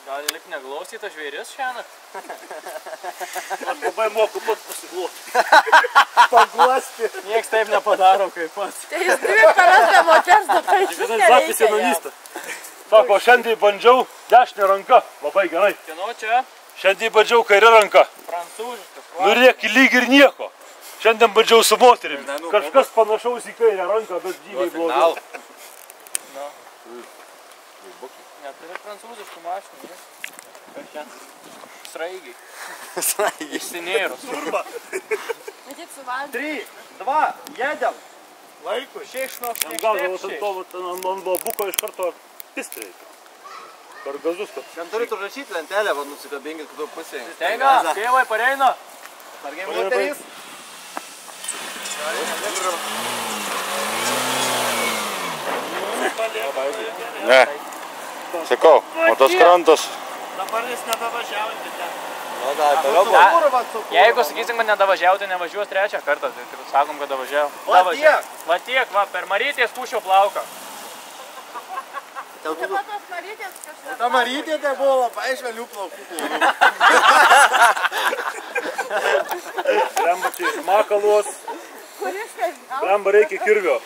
Gali likti neglaustytas žvėris šiąnakt? Aš labai moku pats pasiglausti. Paguosti. Nieks taip nepadaro kaip pats. Tai jis dvi paras be moters, dabar iš vis Vienas nereikia zapis jaunanystė. Sako, šiandien bandžiau dešinę ranką. Labai gerai. Kieno čia? Šiandien bandžiau kairę ranką. Prancūžiškas. Nu rėki lyg ir nieko. Šiandien bandžiau su moterimi. Kažkas panašaus į kairę ranką, bet gyviai blogiau. Neturi prancūziškų mašinų, ne? Kas čia? Sraigiai. Sraigiai. Išsinėrus. Turba. Matyt, su vandeniu. 3, 2, jedėm. Laiku. Šešno, Gal ant babuko iš karto pisti reikia. Per gazus, kad... Ten turit užrašyti lentelę, va nusikabinkit kitų pusėje. Teiga, tėvai pareina. Sargiai moterys. Ne. Sakau, o tas krantas. Dabar jis nedavažiauti ten. Nu, da, toliau buvo. Jeigu sakysim, kad nedavažiavo, tai nevažiuos trečią kartą. Tai sakom, kad davažiavo. Va tiek. Va tiek, va, per Marytės tušio plauką. Čia pat tos Marytės kažkas. Ta Marytė tai buvo labai švelių plaukų. Lemba čia makaluos. Kuris tai? Lemba reikia kirvio.